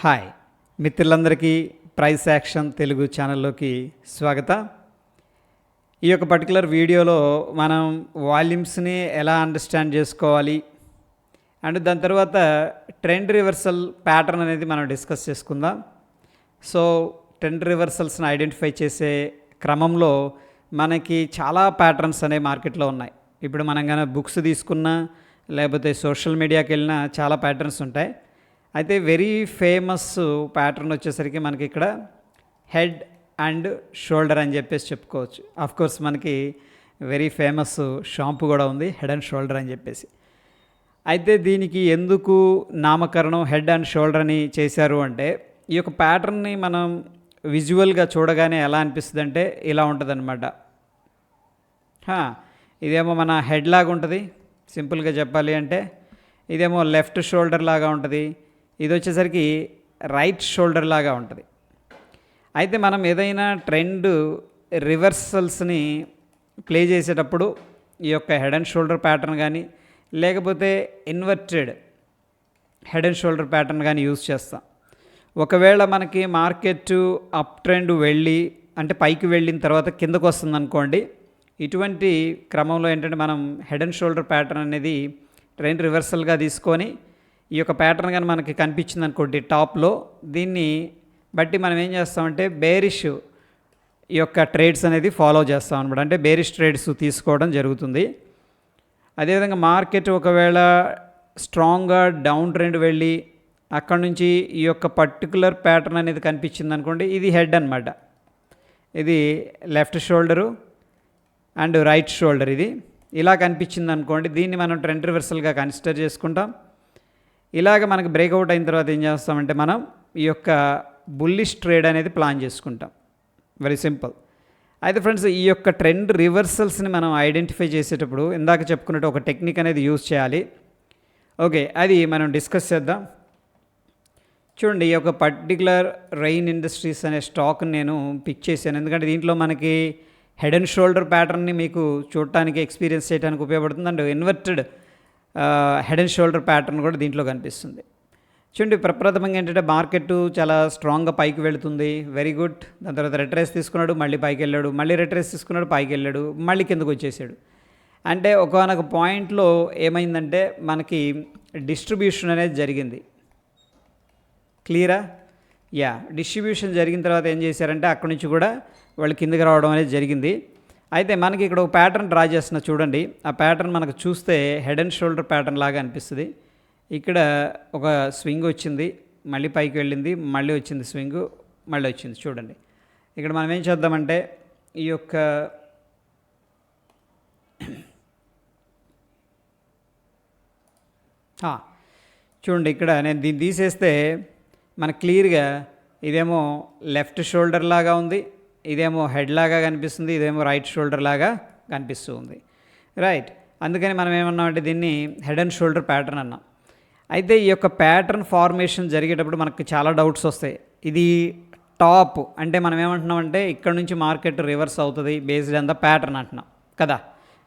Hi మిత్రులందరికీ price action Telugu ఛానల్లోకి స్వాగతం. ఈ యొక్క పర్టికులర్ వీడియోలో మనం వాల్యూమ్స్ని ఎలా అండర్స్టాండ్ చేసుకోవాలి అండ్ దాని తర్వాత ట్రెండ్ రివర్సల్ ప్యాటర్న్ అనేది మనం డిస్కస్ చేసుకుందాం. సో ట్రెండ్ రివర్సల్స్ని ఐడెంటిఫై చేసే క్రమంలో మనకి చాలా ప్యాటర్న్స్ అనేవి మార్కెట్లో ఉన్నాయి. ఇప్పుడు మనం కానీ బుక్స్ తీసుకున్నా లేకపోతే సోషల్ మీడియాకి వెళ్ళినా చాలా ప్యాటర్న్స్ ఉంటాయి. అయితే వెరీ ఫేమస్ ప్యాటర్న్ వచ్చేసరికి మనకి ఇక్కడ హెడ్ అండ్ షోల్డర్ అని చెప్పేసి చెప్పుకోవచ్చు. కోర్స్ మనకి వెరీ ఫేమస్ షాంపూ కూడా ఉంది, హెడ్ అండ్ షోల్డర్ అని చెప్పేసి. అయితే దీనికి ఎందుకు నామకరణం హెడ్ అండ్ షోల్డర్ అని చేశారు అంటే, ఈ యొక్క ప్యాటర్న్ని మనం విజువల్గా చూడగానే ఎలా అనిపిస్తుంది అంటే ఇలా ఉంటుంది అనమాట. ఇదేమో మన హెడ్ లాగా ఉంటుంది, సింపుల్గా చెప్పాలి అంటే. ఇదేమో లెఫ్ట్ షోల్డర్ లాగా ఉంటుంది, ఇది వచ్చేసరికి రైట్ షోల్డర్ లాగా ఉంటుంది. అయితే మనం ఏదైనా ట్రెండ్ రివర్సల్స్ని ప్లే చేసేటప్పుడు ఈ యొక్క హెడ్ అండ్ షోల్డర్ ప్యాటర్న్ కానీ లేకపోతే inverted head and shoulder pattern కానీ యూజ్ చేస్తాం. ఒకవేళ మనకి మార్కెట్ అప్ ట్రెండ్ వెళ్ళి అంటే పైకి వెళ్ళిన తర్వాత కిందకు వస్తుంది అనుకోండి, ఇటువంటి క్రమంలో ఏంటంటే మనం హెడ్ అండ్ షోల్డర్ ప్యాటర్న్ అనేది ట్రెండ్ రివర్సల్గా తీసుకొని ఈ యొక్క ప్యాటర్న్ కానీ మనకి కనిపించింది అనుకోండి టాప్లో, దీన్ని బట్టి మనం ఏం చేస్తామంటే బేరిష్ ఈ యొక్క ట్రేడ్స్ అనేది ఫాలో చేస్తాం అనమాట. అంటే బేరిష్ ట్రేడ్స్ తీసుకోవడం జరుగుతుంది. అదేవిధంగా మార్కెట్ ఒకవేళ స్ట్రాంగ్గా డౌన్ ట్రెండ్ వెళ్ళి అక్కడ నుంచి ఈ యొక్క పర్టికులర్ ప్యాటర్న్ అనేది కనిపించింది అనుకోండి, ఇది హెడ్ అనమాట. ఇది left shoulder and right shoulder, ఇది ఇలా కనిపించింది అనుకోండి, దీన్ని మనం ట్రెండ్ రివర్సల్గా కన్సిడర్ చేసుకుంటాం. ఇలాగ మనకి బ్రేక్అవుట్ అయిన తర్వాత ఏం చేస్తామంటే మనం ఈ యొక్క బుల్లిష్ ట్రేడ్ అనేది ప్లాన్ చేసుకుంటాం. Very simple. అయితే ఫ్రెండ్స్, ఈ యొక్క ట్రెండ్ రివర్సల్స్ని మనం ఐడెంటిఫై చేసేటప్పుడు ఇందాక చెప్పుకున్నట్టు ఒక టెక్నిక్ అనేది యూజ్ చేయాలి. ఓకే, అది మనం డిస్కస్ చేద్దాం. చూడండి, ఈ యొక్క పర్టికులర్ రెయిన్ ఇండస్ట్రీస్ అనే స్టాక్ని నేను పిక్ చేశాను, ఎందుకంటే దీంట్లో మనకి హెడ్ అండ్ షోల్డర్ ప్యాటర్న్ని మీకు చూడటానికి ఎక్స్పీరియన్స్ చేయడానికి ఉపయోగపడుతుంది. And inverted head and shoulder pattern కూడా దీంట్లో కనిపిస్తుంది. చూడండి, ప్రప్రథమంగా ఏంటంటే మార్కెట్ చాలా స్ట్రాంగ్గా పైకి వెళుతుంది, వెరీ గుడ్. దాని తర్వాత రిట్రేస్ తీసుకున్నాడు, మళ్ళీ పైకి వెళ్ళాడు, మళ్ళీ రిట్రేస్ తీసుకున్నాడు, పైకి వెళ్ళాడు, మళ్ళీ కిందకు వచ్చేసాడు. అంటే ఒకనొక పాయింట్లో ఏమైందంటే మనకి డిస్ట్రిబ్యూషన్ అనేది జరిగింది. క్లియరా? డిస్ట్రిబ్యూషన్ జరిగిన తర్వాత ఏం చేశారంటే అక్కడి నుంచి కూడా వాళ్ళు కిందకి రావడం అనేది జరిగింది. అయితే మనకి ఇక్కడ ఒక ప్యాటర్న్ డ్రా చేస్తున్నా చూడండి. ఆ ప్యాటర్న్ మనకు చూస్తే హెడ్ అండ్ షోల్డర్ ప్యాటర్న్ లాగా అనిపిస్తుంది. ఇక్కడ ఒక స్వింగ్ వచ్చింది, మళ్ళీ పైకి వెళ్ళింది, మళ్ళీ వచ్చింది స్వింగ్, మళ్ళీ వచ్చింది. చూడండి, ఇక్కడ మనం ఏం చేద్దామంటే ఈ యొక్క చూడండి, ఇక్కడ నేను దీన్ని తీసేస్తే మనకు క్లియర్గా ఇదేమో లెఫ్ట్ షోల్డర్ లాగా ఉంది, ఇదేమో హెడ్ లాగా కనిపిస్తుంది, ఇదేమో రైట్ షోల్డర్ లాగా కనిపిస్తూ ఉంది. రైట్, అందుకని మనం ఏమన్నామంటే దీన్ని హెడ్ అండ్ షోల్డర్ ప్యాటర్న్ అన్నాం. అయితే ఈ యొక్క ప్యాటర్న్ ఫార్మేషన్ జరిగేటప్పుడు మనకు చాలా డౌట్స్ వస్తాయి. ఇది టాప్ అంటే మనం ఏమంటున్నామంటే ఇక్కడ నుంచి మార్కెట్ రివర్స్ అవుతుంది బేస్డ్ ఆన్ ద ప్యాటర్న్ అంటున్నాం కదా.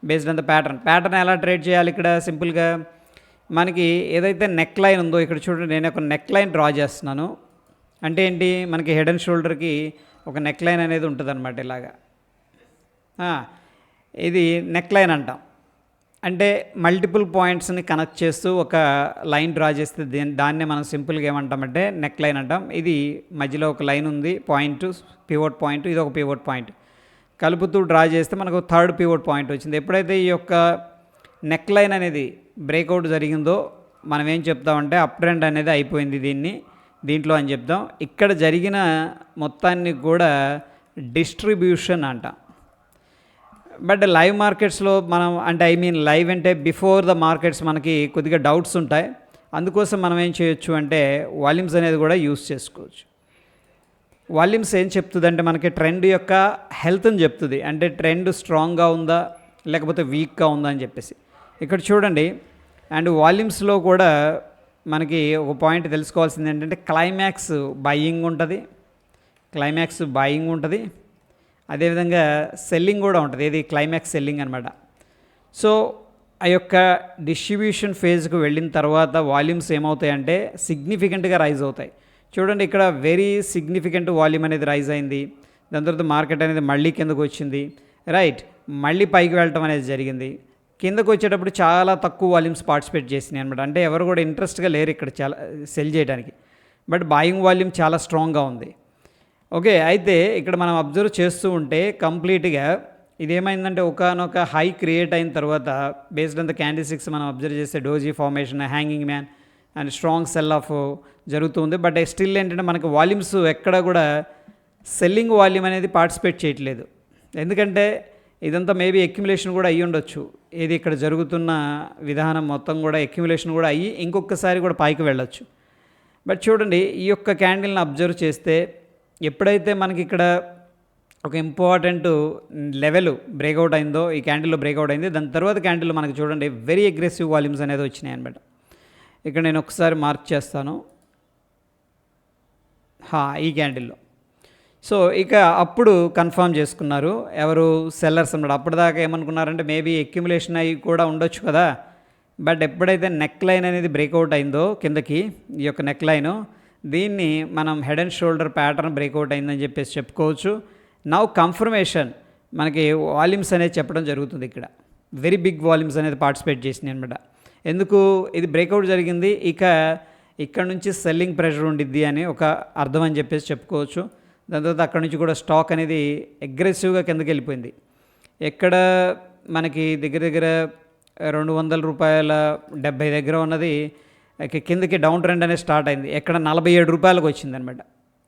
బేస్డ్ ఆన్ ద ప్యాటర్న్ ఎలా ట్రేడ్ చేయాలి? ఇక్కడ సింపుల్గా మనకి ఏదైతే నెక్ లైన్ ఉందో ఇక్కడ చూడండి, నేను ఒక నెక్ లైన్ డ్రా చేస్తున్నాను. అంటే ఏంటి, మనకి హెడ్ అండ్ షోల్డర్కి ఒక నెక్ లైన్ అనేది ఉంటుంది అనమాట. ఇలాగా ఇది నెక్ లైన్ అంటాం. అంటే మల్టిపుల్ పాయింట్స్ని కనెక్ట్ చేస్తూ ఒక లైన్ డ్రా చేస్తే దాన్నే మనం సింపుల్గా ఏమంటామంటే నెక్ లైన్ అంటాం. ఇది మధ్యలో ఒక లైన్ ఉంది, పాయింట్, పివోట్ పాయింట్, ఇది ఒక పివోట్ పాయింట్ కలుపుతూ డ్రా చేస్తే మనకు థర్డ్ పివోట్ పాయింట్ వచ్చింది. ఎప్పుడైతే ఈ యొక్క నెక్ లైన్ అనేది బ్రేక్అవుట్ జరిగిందో మనం ఏం చెప్తామంటే అప్ ట్రెండ్ అనేది అయిపోయింది దీంట్లో అని చెప్తాం. ఇక్కడ జరిగిన మొత్తాన్ని కూడా డిస్ట్రిబ్యూషన్ అంటాం. బట్ లైవ్ మార్కెట్స్లో మనం అంటే లైవ్ అంటే బిఫోర్ ద మార్కెట్స్ మనకి కొద్దిగా డౌట్స్ ఉంటాయి. అందుకోసం మనం ఏం చేయొచ్చు అంటే వాల్యూమ్స్ అనేది కూడా యూస్ చేసుకోవచ్చు. వాల్యూమ్స్ ఏం చెప్తుంది అంటే మనకి ట్రెండ్ యొక్క హెల్త్ని చెప్తుంది. అంటే ట్రెండ్ స్ట్రాంగ్గా ఉందా లేకపోతే వీక్గా ఉందా అని చెప్పేసి. ఇక్కడ చూడండి, అండ్ వాల్యూమ్స్లో కూడా మనకి ఒక పాయింట్ తెలుసుకోవాల్సింది ఏంటంటే క్లైమాక్స్ బయింగ్ ఉంటుంది, అదేవిధంగా సెల్లింగ్ కూడా ఉంటుంది. ఇది క్లైమాక్స్ సెల్లింగ్ అనమాట. సో ఆ యొక్క డిస్ట్రిబ్యూషన్ ఫేజ్కి వెళ్ళిన తర్వాత వాల్యూమ్స్ ఏమవుతాయంటే సిగ్నిఫికెంట్గా రైజ్ అవుతాయి. చూడండి ఇక్కడ వెరీ సిగ్నిఫికెంట్ వాల్యూమ్ అనేది రైజ్ అయింది. దాని తర్వాత మార్కెట్ అనేది మళ్ళీ కిందకు వచ్చింది, రైట్. మళ్ళీ పైకి వెళ్ళటం అనేది జరిగింది. కిందకు వచ్చేటప్పుడు చాలా తక్కువ వాల్యూమ్స్ పార్టిసిపేట్ చేసినాయి అనమాట. అంటే ఎవరు కూడా ఇంట్రెస్ట్గా లేరు ఇక్కడ చాలా సెల్ చేయడానికి. బట్ బాయింగ్ వాల్యూమ్ చాలా స్ట్రాంగ్గా ఉంది. ఓకే, అయితే ఇక్కడ మనం అబ్జర్వ్ చేస్తూ ఉంటే కంప్లీట్గా ఇదేమైందంటే ఒకనొక హై క్రియేట్ అయిన తర్వాత బేస్డ్ ఆన్ ద క్యాండిల్స్టిక్స్ మనం అబ్జర్వ్ చేస్తే doji formation, hanging man and strong cell of జరుగుతుంది. బట్ స్టిల్ ఏంటంటే మనకు వాల్యూమ్స్ ఎక్కడ కూడా సెల్లింగ్ వాల్యూమ్ అనేది పార్టిసిపేట్ చేయట్లేదు. ఎందుకంటే ఇదంతా మేబీ అక్యుములేషన్ కూడా అయ్యి ఉండొచ్చు. ఇది ఇక్కడ జరుగుతున్న విధానం మొత్తం కూడా అక్యుములేషన్ కూడా అయ్యి ఇంకొకసారి కూడా పైకి వెళ్ళొచ్చు. బట్ చూడండి ఈ యొక్క క్యాండిల్ని అబ్జర్వ్ చేస్తే ఎప్పుడైతే మనకి ఇక్కడ ఒక ఇంపార్టెంట్ లెవెల్ బ్రేక్అవుట్ అయిందో, ఈ క్యాండిల్లో బ్రేక్అవుట్ అయింది, దాని తర్వాత క్యాండిల్లో మనకి చూడండి వెరీ అగ్రెసివ్ వాల్యూమ్స్ అనేది వచ్చినాయి అనమాట. ఇక్కడ నేను ఒకసారి మార్క్ చేస్తాను ఈ క్యాండిల్లో. సో ఇక అప్పుడు కన్ఫర్మ్ చేసుకున్నారు ఎవరు, సెల్లర్స్ అన్నమాట. అప్పటిదాకా ఏమనుకున్నారంటే మేబీ అక్యుములేషన్ అయ్యి కూడా ఉండొచ్చు కదా. బట్ ఎప్పుడైతే నెక్ లైన్ అనేది బ్రేక్అవుట్ అయిందో కిందకి, ఈ యొక్క నెక్ లైను, దీన్ని మనం head and shoulder pattern breakout అయిందని చెప్పేసి చెప్పుకోవచ్చు. నౌ కన్ఫర్మేషన్ మనకి వాల్యూమ్స్ అనేది చెప్పడం జరుగుతుంది. ఇక్కడ వెరీ బిగ్ వాల్యూమ్స్ అనేది పార్టిసిపేట్ చేసినాయి అనమాట. ఎందుకు ఇది బ్రేక్అవుట్ జరిగింది, ఇక ఇక్కడ నుంచి సెల్లింగ్ ప్రెషర్ ఉండిద్ది అని ఒక అర్థం అని చెప్పేసి చెప్పుకోవచ్చు. దాని తర్వాత అక్కడ నుంచి కూడా స్టాక్ అనేది అగ్రెసివ్గా కిందకి వెళ్ళిపోయింది. ఎక్కడ మనకి దగ్గర దగ్గర 200 రూపాయల 70 దగ్గర ఉన్నది కిందకి డౌన్ ట్రెండ్ అనేది స్టార్ట్ అయింది. ఎక్కడ 47 రూపాయలకు వచ్చిందనమాట,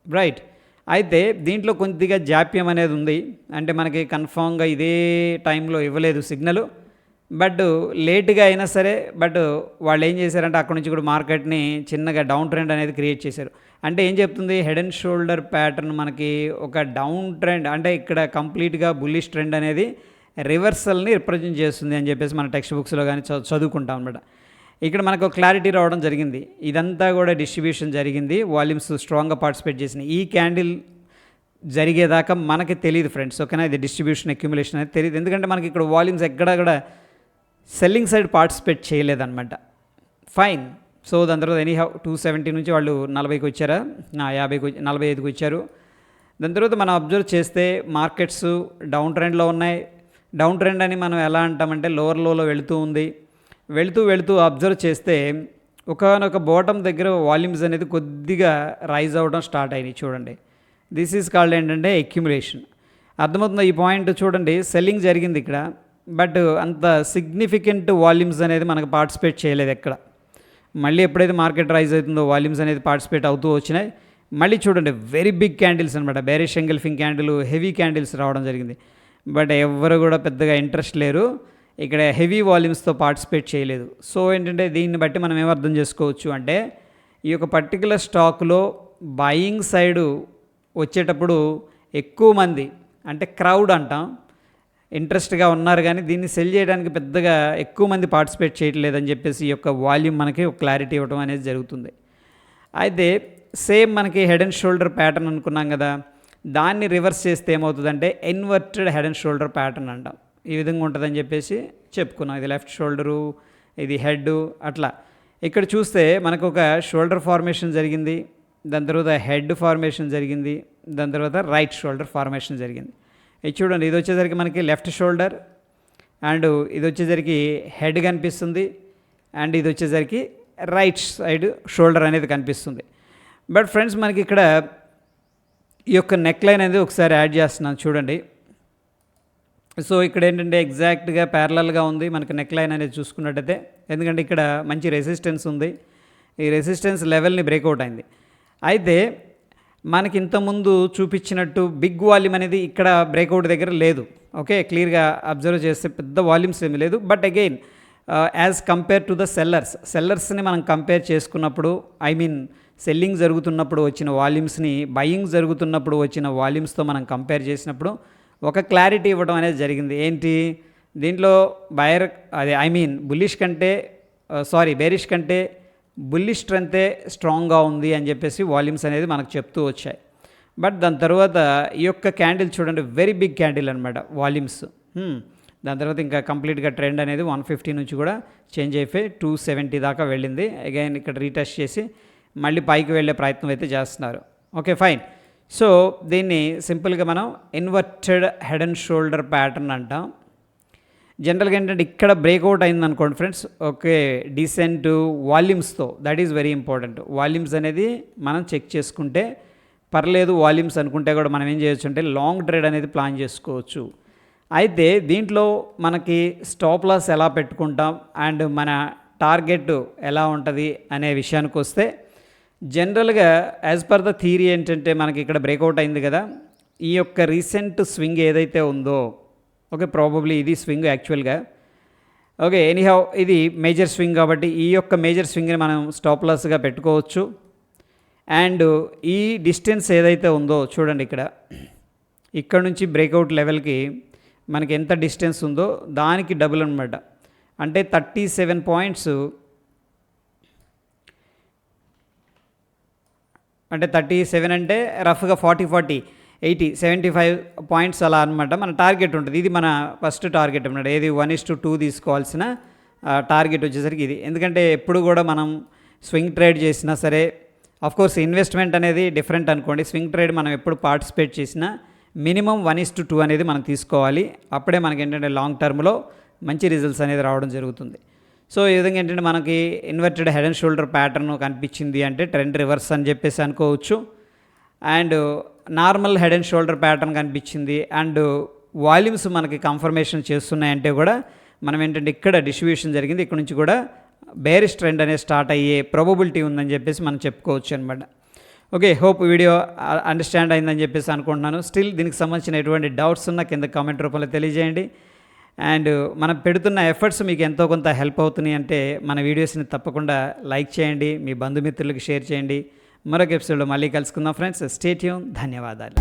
రైట్. అయితే దీంట్లో కొద్దిగా జాప్యం అనేది ఉంది. అంటే మనకి కన్ఫామ్గా ఇదే టైంలో ఇవ్వలేదు సిగ్నల్, బట్ లేట్గా అయినా సరే బట్ వాళ్ళు ఏం చేశారంటే అక్కడ నుంచి కూడా మార్కెట్ని చిన్నగా డౌన్ ట్రెండ్ అనేది క్రియేట్ చేశారు. అంటే ఏం చెప్తుంది, హెడ్ అండ్ షోల్డర్ ప్యాటర్న్ మనకి ఒక డౌన్ ట్రెండ్, అంటే ఇక్కడ కంప్లీట్గా బుల్లిష్ ట్రెండ్ అనేది రివర్సల్ని రిప్రజెంట్ చేస్తుంది అని చెప్పేసి మన టెక్స్ట్ బుక్స్లో కానీ చదువుకుంటాం అనమాట. ఇక్కడ మనకు క్లారిటీ రావడం జరిగింది. ఇదంతా కూడా డిస్ట్రిబ్యూషన్ జరిగింది, వాల్యూమ్స్ స్ట్రాంగ్గా పార్టిసిపేట్ చేసినాయి. ఈ క్యాండిల్ జరిగేదాకా మనకి తెలియదు ఫ్రెండ్స్, ఓకేనా. ఇది డిస్ట్రిబ్యూషన్ అక్యుములేషన్ అనేది తెలియదు. ఎందుకంటే మనకి ఇక్కడ వాల్యూమ్స్ ఎక్కడ కూడా సెల్లింగ్ సైడ్ పార్టిసిపేట్ చేయలేదన్నమాట. ఫైన్. సో దాని తర్వాత ఎనీహౌ 270 నుంచి వాళ్ళు 40కి వచ్చారా, 45కి వచ్చారు. దాని తర్వాత మనం అబ్జర్వ్ చేస్తే మార్కెట్స్ డౌన్ ట్రెండ్లో ఉన్నాయి. డౌన్ ట్రెండ్ అని మనం ఎలా అంటామంటే లోవర్ లోలో వెళుతూ ఉంది. వెళుతూ అబ్జర్వ్ చేస్తే ఒకనొక బాటమ్ దగ్గర వాల్యూమ్స్ అనేది కొద్దిగా రైజ్ అవ్వడం స్టార్ట్ అయినాయి. చూడండి, దిస్ ఈజ్ కాల్డ్ ఏంటంటే అక్యుములేషన్. అర్థమవుతుందా ఈ పాయింట్? చూడండి, సెల్లింగ్ జరిగింది ఇక్కడ, బట్ అంత సిగ్నిఫికెంట్ వాల్యూమ్స్ అనేది మనకు పార్టిసిపేట్ చేయలేదు ఎక్కడ. మళ్ళీ ఎప్పుడైతే మార్కెట్ రైజ్ అవుతుందో వాల్యూమ్స్ అనేది పార్టిసిపేట్ అవుతూ వచ్చినాయి. మళ్ళీ చూడండి వెరీ బిగ్ క్యాండిల్స్ అనమాట, bearish engulfing candle, heavy candles రావడం జరిగింది. బట్ ఎవరు కూడా పెద్దగా ఇంట్రెస్ట్ లేరు, ఇక్కడ హెవీ వాల్యూమ్స్తో పార్టిసిపేట్ చేయలేదు. సో ఏంటంటే దీన్ని బట్టి మనం ఏమర్థం చేసుకోవచ్చు అంటే ఈ యొక్క పర్టికులర్ స్టాక్లో బయింగ్ సైడు వచ్చేటప్పుడు ఎక్కువ మంది, అంటే క్రౌడ్ అంటాం, ఇంట్రెస్ట్గా ఉన్నారు, కానీ దీన్ని సెల్ చేయడానికి పెద్దగా ఎక్కువ మంది పార్టిసిపేట్ చేయట్లేదని చెప్పేసి ఈ యొక్క వాల్యూమ్ మనకి ఒక క్లారిటీ ఇవ్వడం అనేది జరుగుతుంది. అయితే సేమ్ మనకి హెడ్ అండ్ షోల్డర్ ప్యాటర్న్ అనుకున్నాం కదా, దాన్ని రివర్స్ చేస్తే ఏమవుతుందంటే inverted head and shoulder pattern అంటాం. ఈ విధంగా ఉంటుందని చెప్పేసి చెప్పుకున్నాం. ఇది లెఫ్ట్ షోల్డరు, ఇది హెడ్, అట్లా. ఇక్కడ చూస్తే మనకు ఒక షోల్డర్ ఫార్మేషన్ జరిగింది, దాని తర్వాత హెడ్ ఫార్మేషన్ జరిగింది, దాని తర్వాత రైట్ షోల్డర్ ఫార్మేషన్ జరిగింది. ఇది చూడండి, ఇది వచ్చేసరికి మనకి లెఫ్ట్ షోల్డర్, అండ్ ఇది వచ్చేసరికి హెడ్ కనిపిస్తుంది, అండ్ ఇది వచ్చేసరికి రైట్ సైడ్ షోల్డర్ అనేది కనిపిస్తుంది. బట్ ఫ్రెండ్స్ మనకి ఇక్కడ ఈ యొక్క నెక్ లైన్ అనేది ఒకసారి యాడ్ చేస్తున్నాను చూడండి. సో ఇక్కడ ఏంటంటే ఎగ్జాక్ట్గా ప్యారలల్గా ఉంది మనకి నెక్ లైన్ అనేది చూసుకున్నట్టయితే, ఎందుకంటే ఇక్కడ మంచి రెసిస్టెన్స్ ఉంది, ఈ రెసిస్టెన్స్ లెవెల్ని బ్రేక్అవుట్ అయింది. అయితే మనకి ఇంతకుముందు చూపించినట్టు బిగ్ వాల్యూమ్ అనేది ఇక్కడ బ్రేక్అవుట్ దగ్గర లేదు. ఓకే, క్లియర్గా అబ్జర్వ్ చేస్తే పెద్ద వాల్యూమ్స్ ఏమీ లేదు. But again as compare to the సెల్లర్స్ని మనం కంపేర్ చేసుకున్నప్పుడు, ఐ మీన్ సెల్లింగ్ జరుగుతున్నప్పుడు వచ్చిన వాల్యూమ్స్ని బయింగ్ జరుగుతున్నప్పుడు వచ్చిన వాల్యూమ్స్తో మనం కంపేర్ చేసినప్పుడు ఒక క్లారిటీ ఇవ్వడం అనేది జరిగింది. ఏంటి దీంట్లో బయర్ అదే ఐ మీన్ బేరిష్ కంటే బుల్లిష్ స్ట్రెంతే స్ట్రాంగ్గా ఉంది అని చెప్పేసి వాల్యూమ్స్ అనేది మనకు చెప్తూ వచ్చాయి. బట్ దాని తర్వాత ఈ యొక్క క్యాండిల్ చూడండి, వెరీ బిగ్ క్యాండిల్ అనమాట వాల్యూమ్స్. దాని తర్వాత ఇంకా కంప్లీట్గా ట్రెండ్ అనేది 150 నుంచి కూడా చేంజ్ అయిపోయి 270 దాకా వెళ్ళింది. అగైన్ ఇక్కడ రీటెస్ట్ చేసి మళ్ళీ పైకి వెళ్ళే ప్రయత్నం అయితే చేస్తున్నారు. Okay fine. సో దీన్ని సింపుల్గా మనం inverted head and shoulder pattern అంటాం. జనరల్గా ఏంటంటే ఇక్కడ బ్రేక్అవుట్ అయింది అనుకోండి ఫ్రెండ్స్, ఓకే డీసెంట్ వాల్యూమ్స్తో, that is very important. Volumes అనేది మనం చెక్ చేసుకుంటే పర్లేదు, వాల్యూమ్స్ అనుకుంటే కూడా మనం ఏం చేయొచ్చు అంటే లాంగ్ ట్రేడ్ అనేది ప్లాన్ చేసుకోవచ్చు. అయితే దీంట్లో మనకి స్టాప్ లాస్ ఎలా పెట్టుకుంటాం అండ్ మన టార్గెట్ ఎలా ఉంటుంది అనే విషయానికి వస్తే, జనరల్గా యాజ్ పర్ ద థియరీ ఏంటంటే మనకి ఇక్కడ బ్రేక్అవుట్ అయింది కదా, ఈ యొక్క రీసెంట్ స్వింగ్ ఏదైతే ఉందో, ఓకే ప్రాబబ్లీ ఇది స్వింగ్ యాక్చువల్గా, ఓకే ఎనీహౌ ఇది మేజర్ స్వింగ్ కాబట్టి ఈ యొక్క మేజర్ స్వింగ్ని మనం స్టాప్ లాస్గా పెట్టుకోవచ్చు. అండ్ ఈ డిస్టెన్స్ ఏదైతే ఉందో చూడండి, ఇక్కడ నుంచి బ్రేక్అవుట్ లెవెల్కి మనకి ఎంత డిస్టెన్స్ ఉందో దానికి డబుల్ అనమాట. అంటే 37 పాయింట్స్, అంటే 37 అంటే రఫ్గా 40, 80, 75 పాయింట్స్ అలా అనమాట మన టార్గెట్ ఉంటుంది. ఇది మన ఫస్ట్ టార్గెట్ అనమాట. ఏది 1:2 తీసుకోవాల్సిన టార్గెట్ వచ్చేసరికి ఇది. ఎందుకంటే ఎప్పుడు కూడా మనం స్వింగ్ ట్రేడ్ చేసినా సరే, ఆఫ్కోర్స్ ఇన్వెస్ట్మెంట్ అనేది డిఫరెంట్ అనుకోండి, స్వింగ్ ట్రేడ్ మనం ఎప్పుడు పార్టిసిపేట్ చేసినా మినిమం 1:2 అనేది మనం తీసుకోవాలి. అప్పుడే మనకి ఏంటంటే లాంగ్ టర్మ్లో మంచి రిజల్ట్స్ అనేది రావడం జరుగుతుంది. సో ఈ విధంగా ఏంటంటే మనకి inverted head and shoulder pattern కనిపించింది అంటే ట్రెండ్ రివర్స్ అని చెప్పేసి అనుకోవచ్చు. And normal head and shoulder pattern కనిపించింది అండ్ వాల్యూమ్స్ మనకి కన్ఫర్మేషన్ చేస్తున్నాయంటే కూడా మనం ఏంటంటే ఇక్కడ డిస్ట్రిబ్యూషన్ జరిగింది, ఇక్కడ నుంచి కూడా బేరిష్ ట్రెండ్ అనేది స్టార్ట్ అయ్యే ప్రాబబిలిటీ ఉందని చెప్పేసి మనం చెప్పుకోవచ్చు అనమాట. ఓకే, హోప్ వీడియో అండర్స్టాండ్ అయిందని చెప్పేసి అనుకుంటున్నాను. స్టిల్ దీనికి సంబంధించిన ఎటువంటి డౌట్స్ ఉన్నా కింద కామెంట్ రూపంలో తెలియజేయండి. అండ్ మనం పెడుతున్న ఎఫర్ట్స్ మీకు ఎంతో కొంత హెల్ప్ అవుతున్నాయి అంటే మన వీడియోస్ని తప్పకుండా లైక్ చేయండి, మీ బంధుమిత్రులకు షేర్ చేయండి. మరొక ఎపిసోడ్లో మళ్ళీ కలుసుకుందాం ఫ్రెండ్స్. Stay tune. ధన్యవాదాలు.